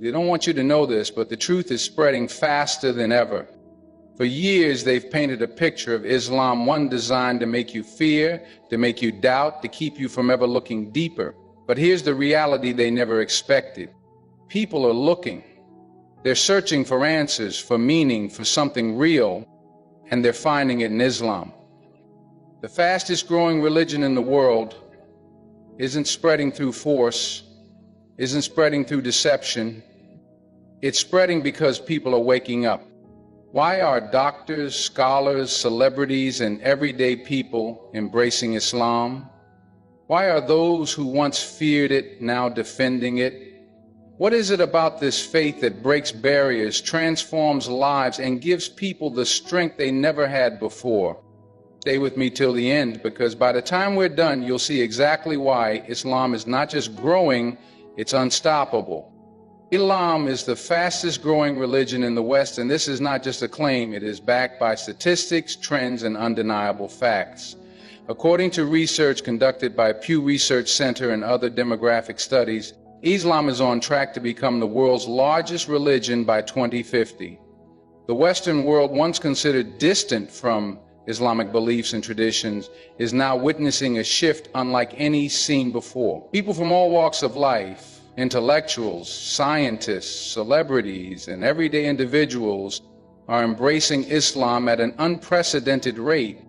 They don't want you to know this, but the truth is spreading faster than ever. For years, they've painted a picture of Islam, one designed to make you fear, to make you doubt, to keep you from ever looking deeper. But here's the reality they never expected. People are looking. They're searching for answers, for meaning, for something real, and they're finding it in Islam. The fastest growing religion in the world isn't spreading through force, isn't spreading through deception. It's spreading because people are waking up. Why are doctors, scholars, celebrities, and everyday people embracing Islam? Why are those who once feared it now defending it? What is it about this faith that breaks barriers, transforms lives, and gives people the strength they never had before? Stay with me till the end, because by the time we're done, you'll see exactly why Islam is not just growing, it's unstoppable. Islam is the fastest growing religion in the West, and this is not just a claim. It is backed by statistics, trends, and undeniable facts. According to research conducted by Pew Research Center and other demographic studies, Islam is on track to become the world's largest religion by 2050. The Western world, once considered distant from Islamic beliefs and traditions, is now witnessing a shift unlike any seen before. People from all walks of life, intellectuals, scientists, celebrities, and everyday individuals are embracing Islam at an unprecedented rate.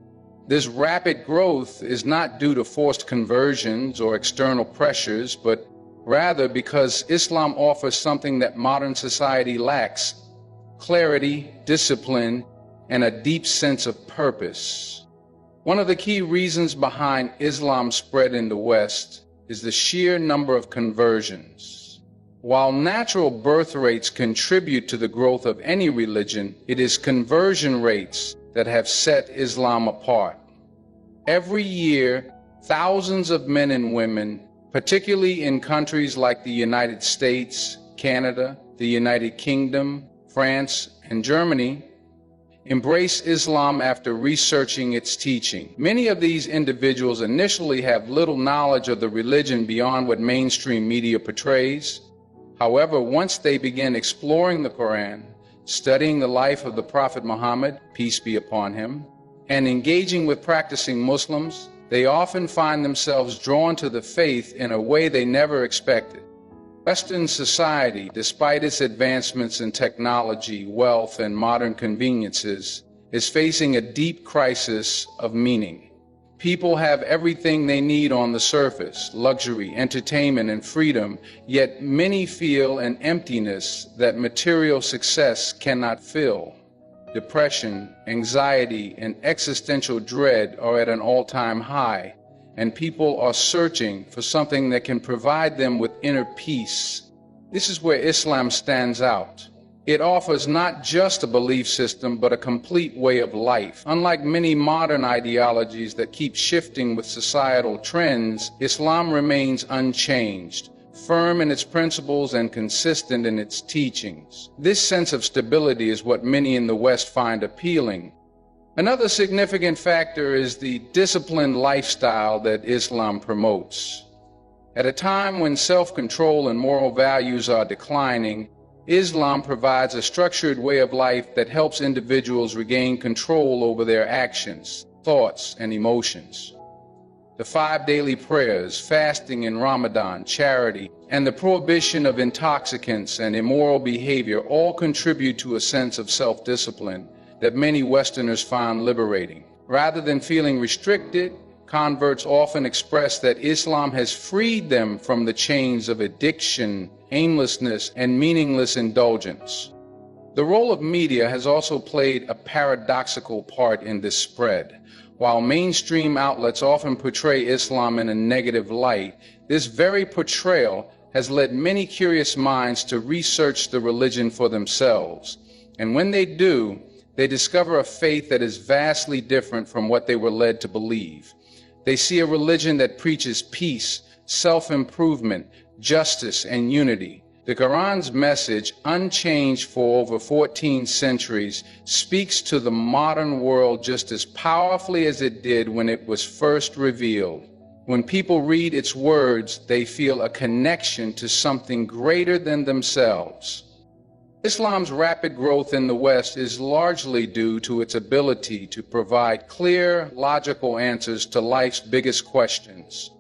This rapid growth is not due to forced conversions or external pressures, but rather because Islam offers something that modern society lacks: clarity, discipline, and a deep sense of purpose. One of the key reasons behind Islam's spread in the West is the sheer number of conversions. While natural birth rates contribute to the growth of any religion, it is conversion rates that have set Islam apart. Every year, thousands of men and women, particularly in countries like the United States, Canada, the United Kingdom, France, and Germany, embrace Islam after researching its teaching. Many of these individuals initially have little knowledge of the religion beyond what mainstream media portrays. However, once they begin exploring the Quran, studying the life of the Prophet Muhammad, peace be upon him, and engaging with practicing Muslims, they often find themselves drawn to the faith in a way they never expected. Western society, despite its advancements in technology, wealth, and modern conveniences, is facing a deep crisis of meaning. People have everything they need on the surface: luxury, entertainment, and freedom, yet many feel an emptiness that material success cannot fill. Depression, anxiety, and existential dread are at an all-time high, and people are searching for something that can provide them with inner peace. This is where Islam stands out. It offers not just a belief system, but a complete way of life. Unlike many modern ideologies that keep shifting with societal trends, Islam remains unchanged, firm in its principles and consistent in its teachings. This sense of stability is what many in the West find appealing. Another significant factor is the disciplined lifestyle that Islam promotes. At a time when self-control and moral values are declining, Islam provides a structured way of life that helps individuals regain control over their actions, thoughts, and emotions. The 5 daily prayers, fasting in Ramadan, charity, and the prohibition of intoxicants and immoral behavior all contribute to a sense of self-discipline that many Westerners find liberating. Rather than feeling restricted, converts often express that Islam has freed them from the chains of addiction, aimlessness, and meaningless indulgence. The role of media has also played a paradoxical part in this spread. While mainstream outlets often portray Islam in a negative light, this very portrayal has led many curious minds to research the religion for themselves. And when they do, they discover a faith that is vastly different from what they were led to believe. They see a religion that preaches peace, self-improvement, justice, and unity. The Quran's message, unchanged for over 14 centuries, speaks to the modern world just as powerfully as it did when it was first revealed. When people read its words, they feel a connection to something greater than themselves. Islam's rapid growth in the West is largely due to its ability to provide clear, logical answers to life's biggest questions.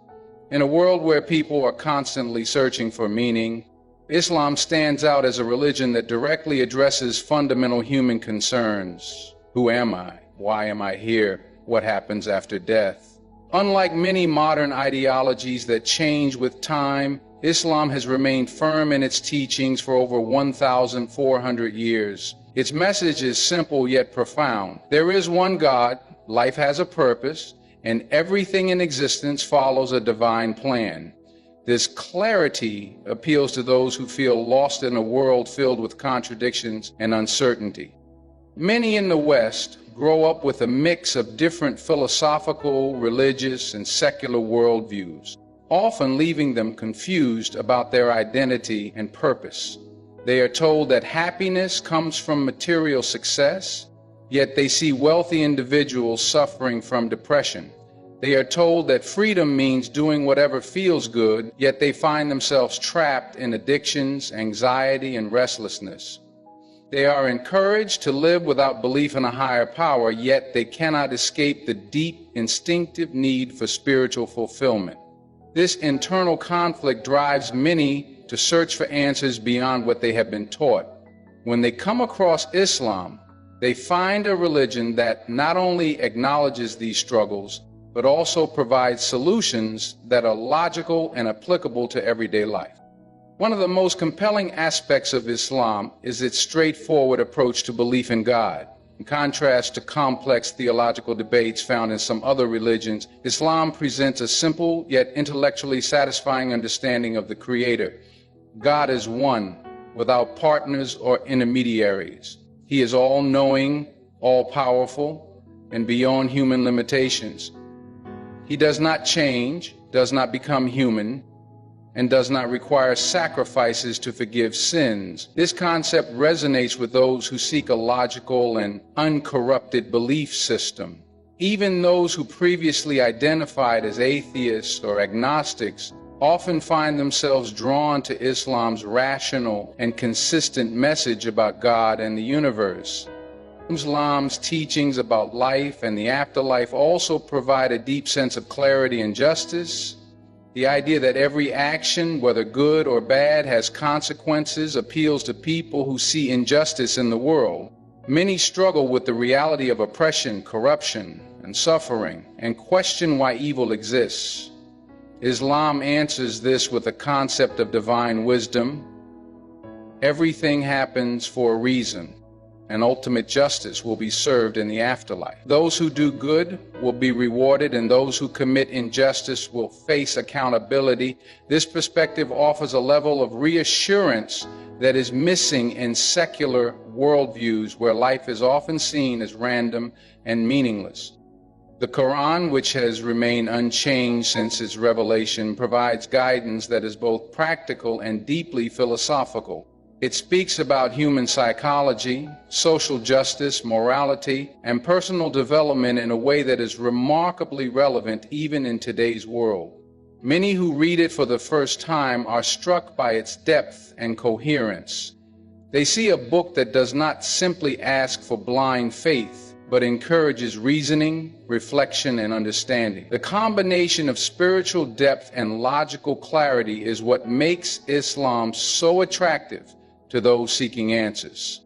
In a world where people are constantly searching for meaning, Islam stands out as a religion that directly addresses fundamental human concerns. Who am I? Why am I here? What happens after death? Unlike many modern ideologies that change with time, Islam has remained firm in its teachings for over 1,400 years. Its message is simple yet profound. There is one God, life has a purpose, and everything in existence follows a divine plan. This clarity appeals to those who feel lost in a world filled with contradictions and uncertainty. Many in the West grow up with a mix of different philosophical, religious, and secular worldviews, often leaving them confused about their identity and purpose. They are told that happiness comes from material success, yet they see wealthy individuals suffering from depression. They are told that freedom means doing whatever feels good, yet they find themselves trapped in addictions, anxiety, and restlessness. They are encouraged to live without belief in a higher power, yet they cannot escape the deep, instinctive need for spiritual fulfillment. This internal conflict drives many to search for answers beyond what they have been taught. When they come across Islam, they find a religion that not only acknowledges these struggles, but also provides solutions that are logical and applicable to everyday life. One of the most compelling aspects of Islam is its straightforward approach to belief in God. In contrast to complex theological debates found in some other religions, Islam presents a simple yet intellectually satisfying understanding of the Creator. God is one, without partners or intermediaries. He is all-knowing, all-powerful, and beyond human limitations. He does not change, does not become human, and does not require sacrifices to forgive sins. This concept resonates with those who seek a logical and uncorrupted belief system. Even those who previously identified as atheists or agnostics often find themselves drawn to Islam's rational and consistent message about God and the universe. Islam's teachings about life and the afterlife also provide a deep sense of clarity and justice. The idea that every action, whether good or bad, has consequences appeals to people who see injustice in the world. Many struggle with the reality of oppression, corruption, and suffering, and question why evil exists. Islam answers this with the concept of divine wisdom. Everything happens for a reason, and ultimate justice will be served in the afterlife. Those who do good will be rewarded, and those who commit injustice will face accountability. This perspective offers a level of reassurance that is missing in secular worldviews where life is often seen as random and meaningless. The Quran, which has remained unchanged since its revelation, provides guidance that is both practical and deeply philosophical. It speaks about human psychology, social justice, morality, and personal development in a way that is remarkably relevant even in today's world. Many who read it for the first time are struck by its depth and coherence. They see a book that does not simply ask for blind faith, but encourages reasoning, reflection, and understanding. The combination of spiritual depth and logical clarity is what makes Islam so attractive to those seeking answers.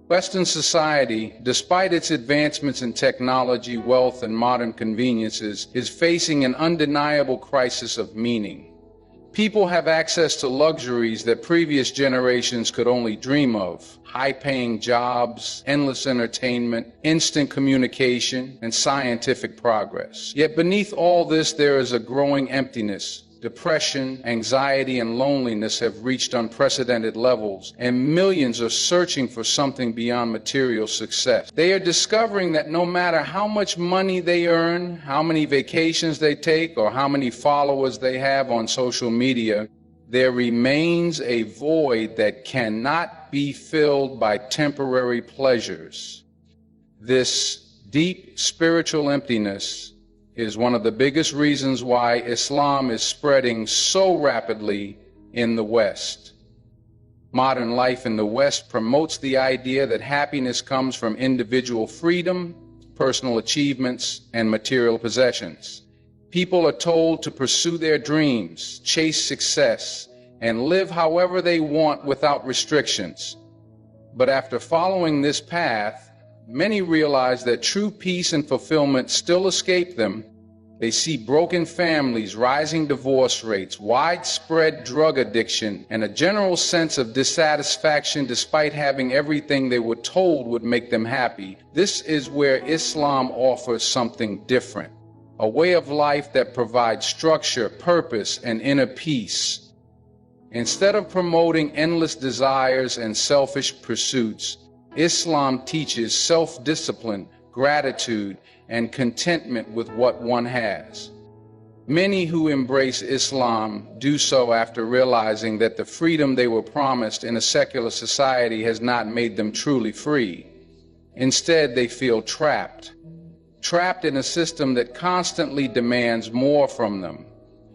Western society, despite its advancements in technology, wealth, and modern conveniences, is facing an undeniable crisis of meaning. People have access to luxuries that previous generations could only dream of: high-paying jobs, endless entertainment, instant communication, and scientific progress. Yet beneath all this, there is a growing emptiness. Depression, anxiety, and loneliness have reached unprecedented levels, and millions are searching for something beyond material success. They are discovering that no matter how much money they earn, how many vacations they take, or how many followers they have on social media, there remains a void that cannot be filled by temporary pleasures. This deep spiritual emptiness is one of the biggest reasons why Islam is spreading so rapidly in the West. Modern life in the West promotes the idea that happiness comes from individual freedom, personal achievements, and material possessions. People are told to pursue their dreams, chase success, and live however they want without restrictions. But after following this path, many realize that true peace and fulfillment still escape them. They see broken families, rising divorce rates, widespread drug addiction, and a general sense of dissatisfaction despite having everything they were told would make them happy. This is where Islam offers something different, a way of life that provides structure, purpose, and inner peace. Instead of promoting endless desires and selfish pursuits, Islam teaches self-discipline, gratitude, and contentment with what one has. Many who embrace Islam do so after realizing that the freedom they were promised in a secular society has not made them truly free. Instead, they feel trapped in a system that constantly demands more from them,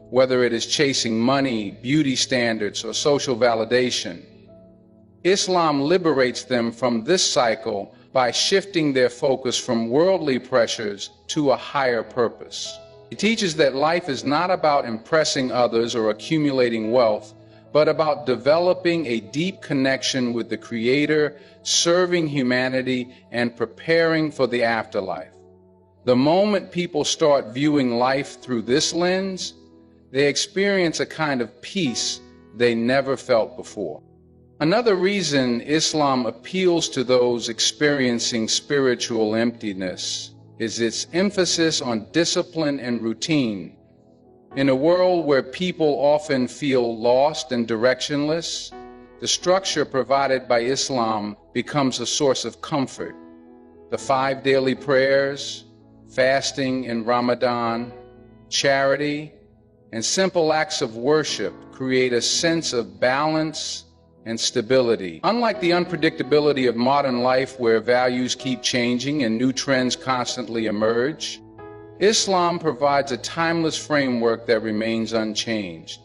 whether it is chasing money, beauty standards, or social validation. Islam liberates them from this cycle by shifting their focus from worldly pressures to a higher purpose. It teaches that life is not about impressing others or accumulating wealth, but about developing a deep connection with the Creator, serving humanity, and preparing for the afterlife. The moment people start viewing life through this lens, they experience a kind of peace they never felt before. Another reason Islam appeals to those experiencing spiritual emptiness is its emphasis on discipline and routine. In a world where people often feel lost and directionless, the structure provided by Islam becomes a source of comfort. The 5 daily prayers, fasting in Ramadan, charity, and simple acts of worship create a sense of balance and stability. Unlike the unpredictability of modern life where values keep changing and new trends constantly emerge, Islam provides a timeless framework that remains unchanged.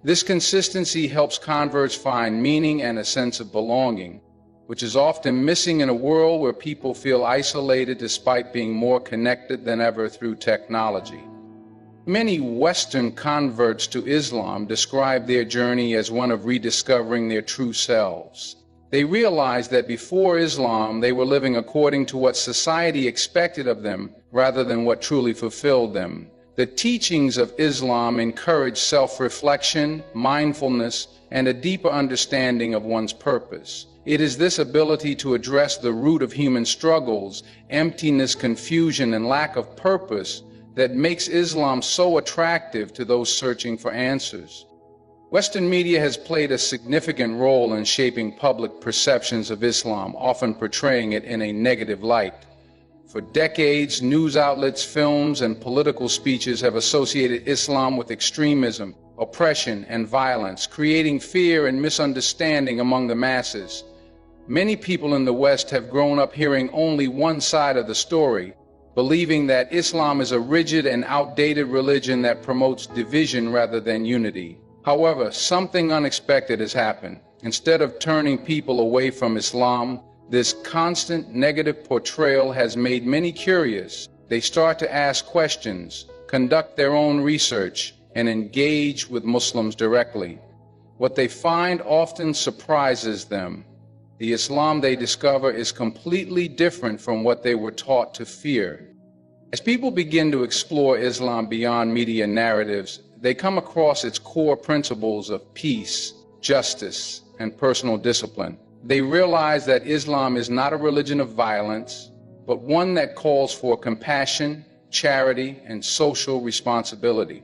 This consistency helps converts find meaning and a sense of belonging, which is often missing in a world where people feel isolated despite being more connected than ever through technology. Many Western converts to Islam describe their journey as one of rediscovering their true selves. They realized that before Islam, they were living according to what society expected of them rather than what truly fulfilled them. The teachings of Islam encourage self-reflection, mindfulness, and a deeper understanding of one's purpose. It is this ability to address the root of human struggles, emptiness, confusion, and lack of purpose that makes Islam so attractive to those searching for answers. Western media has played a significant role in shaping public perceptions of Islam, often portraying it in a negative light. For decades, news outlets, films, and political speeches have associated Islam with extremism, oppression, and violence, creating fear and misunderstanding among the masses. Many people in the West have grown up hearing only one side of the story, believing that Islam is a rigid and outdated religion that promotes division rather than unity. However, something unexpected has happened. Instead of turning people away from Islam, this constant negative portrayal has made many curious. They start to ask questions, conduct their own research, and engage with Muslims directly. What they find often surprises them. The Islam they discover is completely different from what they were taught to fear. As people begin to explore Islam beyond media narratives, they come across its core principles of peace, justice, and personal discipline. They realize that Islam is not a religion of violence, but one that calls for compassion, charity, and social responsibility.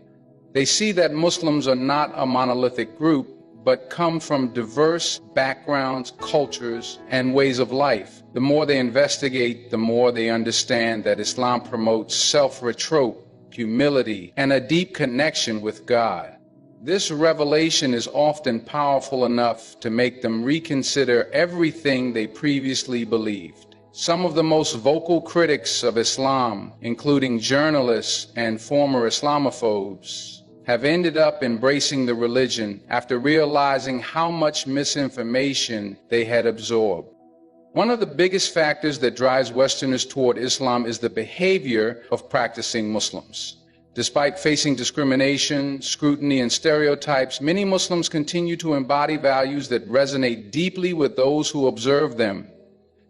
They see that Muslims are not a monolithic group, but come from diverse backgrounds, cultures, and ways of life. The more they investigate, the more they understand that Islam promotes self-reproach, humility, and a deep connection with God. This revelation is often powerful enough to make them reconsider everything they previously believed. Some of the most vocal critics of Islam, including journalists and former Islamophobes, have ended up embracing the religion after realizing how much misinformation they had absorbed. One of the biggest factors that drives Westerners toward Islam is the behavior of practicing Muslims. Despite facing discrimination, scrutiny, and stereotypes, many Muslims continue to embody values that resonate deeply with those who observe them.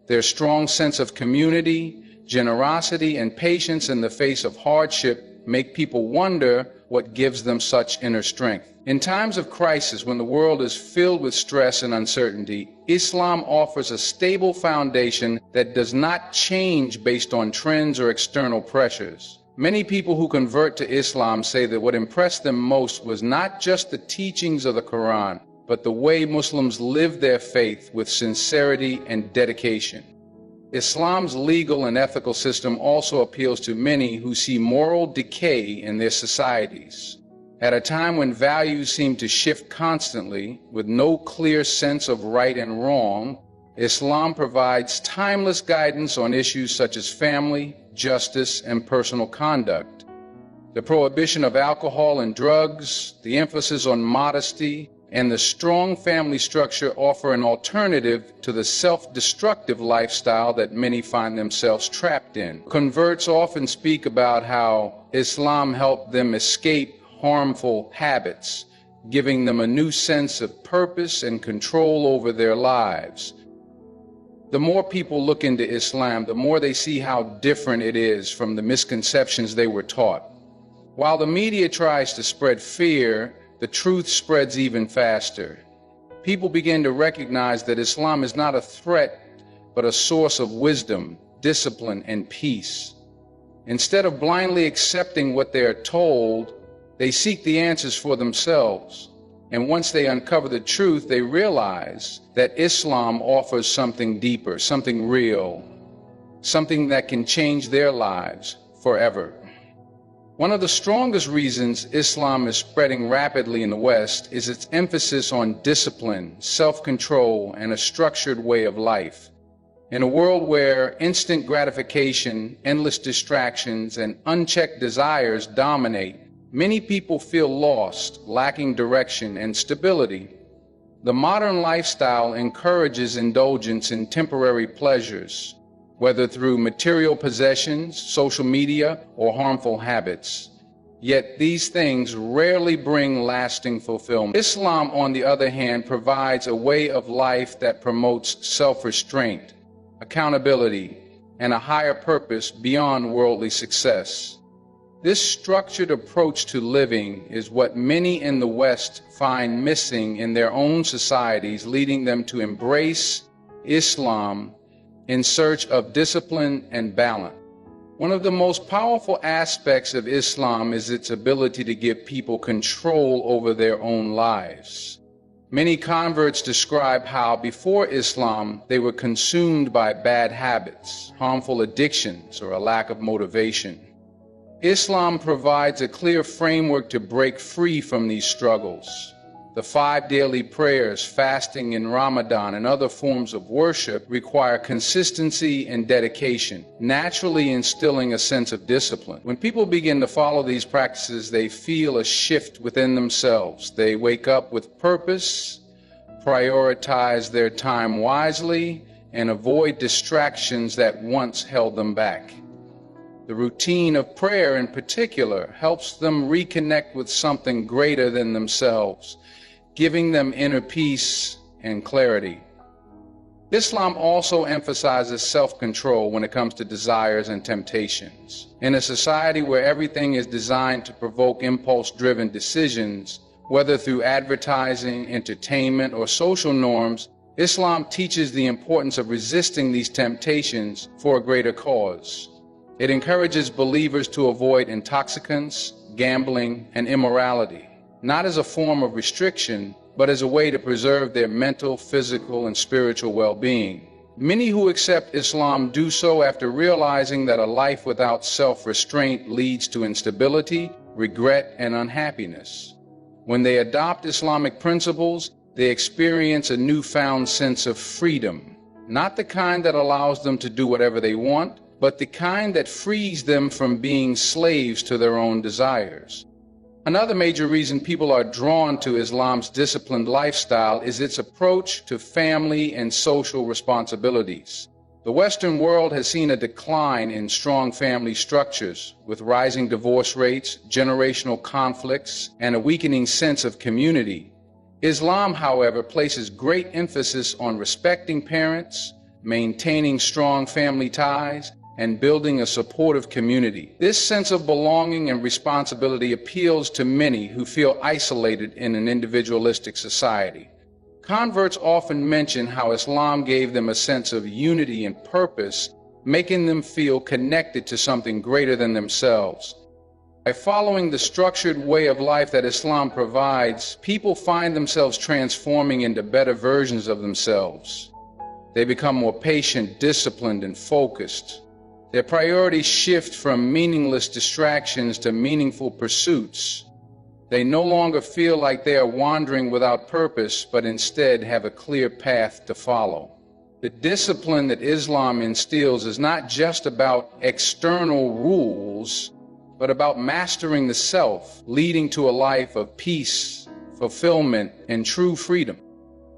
Their strong sense of community, generosity, and patience in the face of hardship make people wonder what gives them such inner strength. In times of crisis, when the world is filled with stress and uncertainty, Islam offers a stable foundation that does not change based on trends or external pressures. Many people who convert to Islam say that what impressed them most was not just the teachings of the Quran, but the way Muslims live their faith with sincerity and dedication. Islam's legal and ethical system also appeals to many who see moral decay in their societies. At a time when values seem to shift constantly, with no clear sense of right and wrong, Islam provides timeless guidance on issues such as family, justice, and personal conduct. The prohibition of alcohol and drugs, the emphasis on modesty, and the strong family structure offer an alternative to the self-destructive lifestyle that many find themselves trapped in. Converts often speak about how Islam helped them escape harmful habits, giving them a new sense of purpose and control over their lives. The more people look into Islam, the more they see how different it is from the misconceptions they were taught. While the media tries to spread fear, the truth spreads even faster. People begin to recognize that Islam is not a threat, but a source of wisdom, discipline, and peace. Instead of blindly accepting what they are told, they seek the answers for themselves. And once they uncover the truth, they realize that Islam offers something deeper, something real, something that can change their lives forever. One of the strongest reasons Islam is spreading rapidly in the West is its emphasis on discipline, self-control, and a structured way of life. In a world where instant gratification, endless distractions, and unchecked desires dominate, many people feel lost, lacking direction and stability. The modern lifestyle encourages indulgence in temporary pleasures, whether through material possessions, social media, or harmful habits. Yet these things rarely bring lasting fulfillment. Islam, on the other hand, provides a way of life that promotes self-restraint, accountability, and a higher purpose beyond worldly success. This structured approach to living is what many in the West find missing in their own societies, leading them to embrace Islam in search of discipline and balance. One of the most powerful aspects of Islam is its ability to give people control over their own lives. Many converts describe how before Islam they were consumed by bad habits, harmful addictions, or a lack of motivation. Islam provides a clear framework to break free from these struggles. The 5 daily prayers, fasting in Ramadan, and other forms of worship require consistency and dedication, naturally instilling a sense of discipline. When people begin to follow these practices, they feel a shift within themselves. They wake up with purpose, prioritize their time wisely, and avoid distractions that once held them back. The routine of prayer in particular helps them reconnect with something greater than themselves, giving them inner peace and clarity. Islam also emphasizes self-control when it comes to desires and temptations. In a society where everything is designed to provoke impulse-driven decisions, whether through advertising, entertainment, or social norms, Islam teaches the importance of resisting these temptations for a greater cause. It encourages believers to avoid intoxicants, gambling, and immorality, not as a form of restriction, but as a way to preserve their mental, physical, and spiritual well-being. Many who accept Islam do so after realizing that a life without self-restraint leads to instability, regret, and unhappiness. When they adopt Islamic principles, they experience a newfound sense of freedom, not the kind that allows them to do whatever they want, but the kind that frees them from being slaves to their own desires. Another major reason people are drawn to Islam's disciplined lifestyle is its approach to family and social responsibilities. The Western world has seen a decline in strong family structures, with rising divorce rates, generational conflicts, and a weakening sense of community. Islam, however, places great emphasis on respecting parents, maintaining strong family ties, and building a supportive community. This sense of belonging and responsibility appeals to many who feel isolated in an individualistic society. Converts often mention how Islam gave them a sense of unity and purpose, making them feel connected to something greater than themselves. By following the structured way of life that Islam provides, people find themselves transforming into better versions of themselves. They become more patient, disciplined, and focused. Their priorities shift from meaningless distractions to meaningful pursuits. They no longer feel like they are wandering without purpose, but instead have a clear path to follow. The discipline that Islam instills is not just about external rules, but about mastering the self, leading to a life of peace, fulfillment, and true freedom.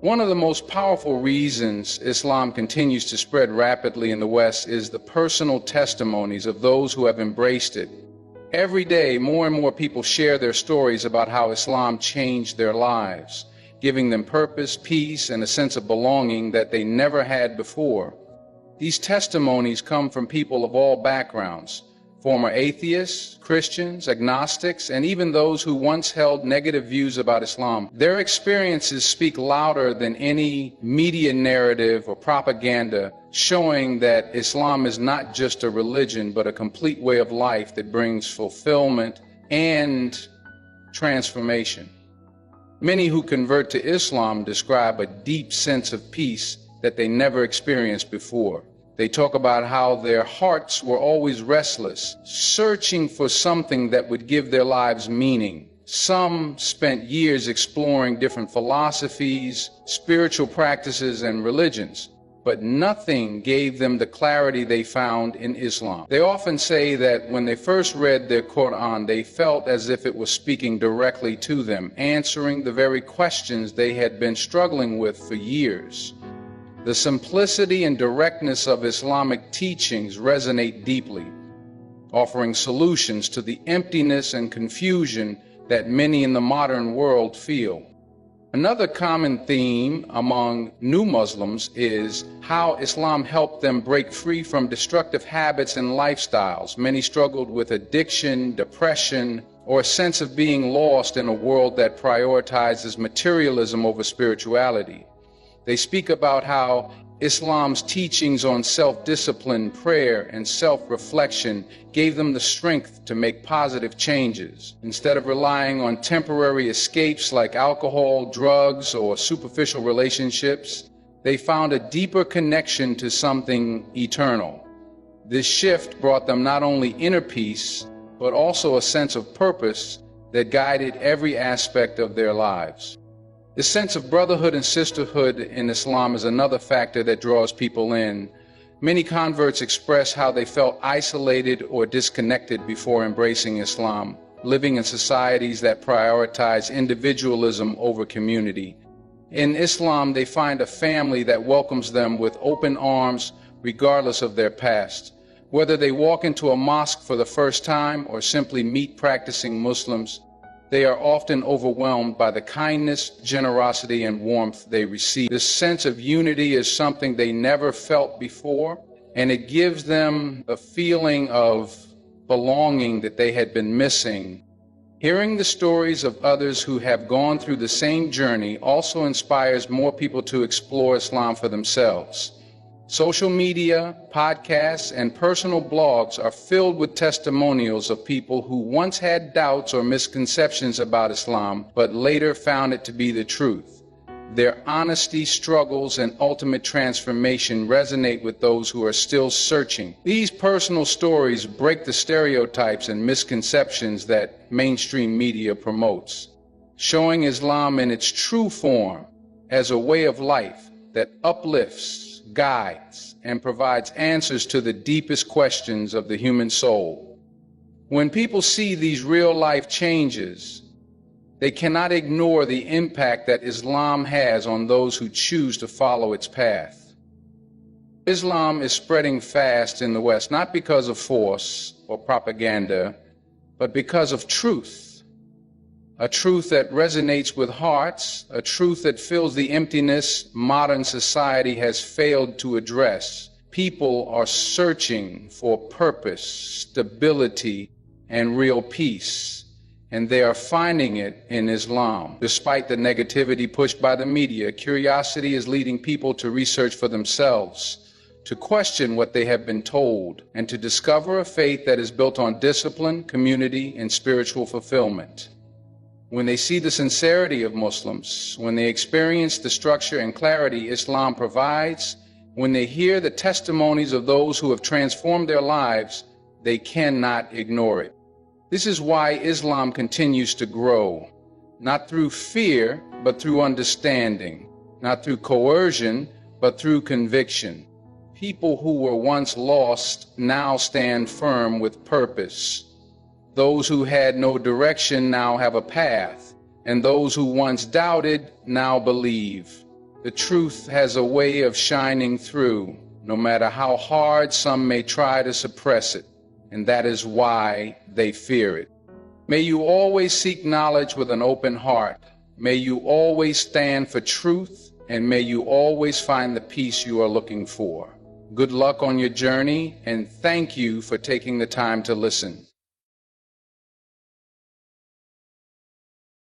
One of the most powerful reasons Islam continues to spread rapidly in the West is the personal testimonies of those who have embraced it. Every day, more and more people share their stories about how Islam changed their lives, giving them purpose, peace, and a sense of belonging that they never had before. These testimonies come from people of all backgrounds, former atheists, Christians, agnostics, and even those who once held negative views about Islam. Their experiences speak louder than any media narrative or propaganda, showing that Islam is not just a religion, but a complete way of life that brings fulfillment and transformation. Many who convert to Islam describe a deep sense of peace that they never experienced before. They talk about how their hearts were always restless, searching for something that would give their lives meaning. Some spent years exploring different philosophies, spiritual practices, and religions, but nothing gave them the clarity they found in Islam. They often say that when they first read their Quran, they felt as if it was speaking directly to them, answering the very questions they had been struggling with for years. The simplicity and directness of Islamic teachings resonate deeply, offering solutions to the emptiness and confusion that many in the modern world feel. Another common theme among new Muslims is how Islam helped them break free from destructive habits and lifestyles. Many struggled with addiction, depression, or a sense of being lost in a world that prioritizes materialism over spirituality. They speak about how Islam's teachings on self-discipline, prayer, and self-reflection gave them the strength to make positive changes. Instead of relying on temporary escapes like alcohol, drugs, or superficial relationships, they found a deeper connection to something eternal. This shift brought them not only inner peace, but also a sense of purpose that guided every aspect of their lives. The sense of brotherhood and sisterhood in Islam is another factor that draws people in. Many converts express how they felt isolated or disconnected before embracing Islam, living in societies that prioritize individualism over community. In Islam, they find a family that welcomes them with open arms regardless of their past. Whether they walk into a mosque for the first time or simply meet practicing Muslims, they are often overwhelmed by the kindness, generosity, and warmth they receive. This sense of unity is something they never felt before, and it gives them a feeling of belonging that they had been missing. Hearing the stories of others who have gone through the same journey also inspires more people to explore Islam for themselves. Social media, podcasts, and personal blogs are filled with testimonials of people who once had doubts or misconceptions about Islam, but later found it to be the truth. Their honesty, struggles, and ultimate transformation resonate with those who are still searching. These personal stories break the stereotypes and misconceptions that mainstream media promotes, showing Islam in its true form as a way of life that uplifts, guides, and provides answers to the deepest questions of the human soul. When people see these real-life changes, they cannot ignore the impact that Islam has on those who choose to follow its path. Islam is spreading fast in the West, not because of force or propaganda, but because of truth. A truth that resonates with hearts, a truth that fills the emptiness modern society has failed to address. People are searching for purpose, stability, and real peace, and they are finding it in Islam. Despite the negativity pushed by the media, curiosity is leading people to research for themselves, to question what they have been told, and to discover a faith that is built on discipline, community, and spiritual fulfillment. When they see the sincerity of Muslims, when they experience the structure and clarity Islam provides, when they hear the testimonies of those who have transformed their lives, they cannot ignore it. This is why Islam continues to grow, not through fear, but through understanding, not through coercion, but through conviction. People who were once lost now stand firm with purpose. Those who had no direction now have a path, and those who once doubted now believe. The truth has a way of shining through, no matter how hard some may try to suppress it, and that is why they fear it. May you always seek knowledge with an open heart. May you always stand for truth, and may you always find the peace you are looking for. Good luck on your journey, and thank you for taking the time to listen.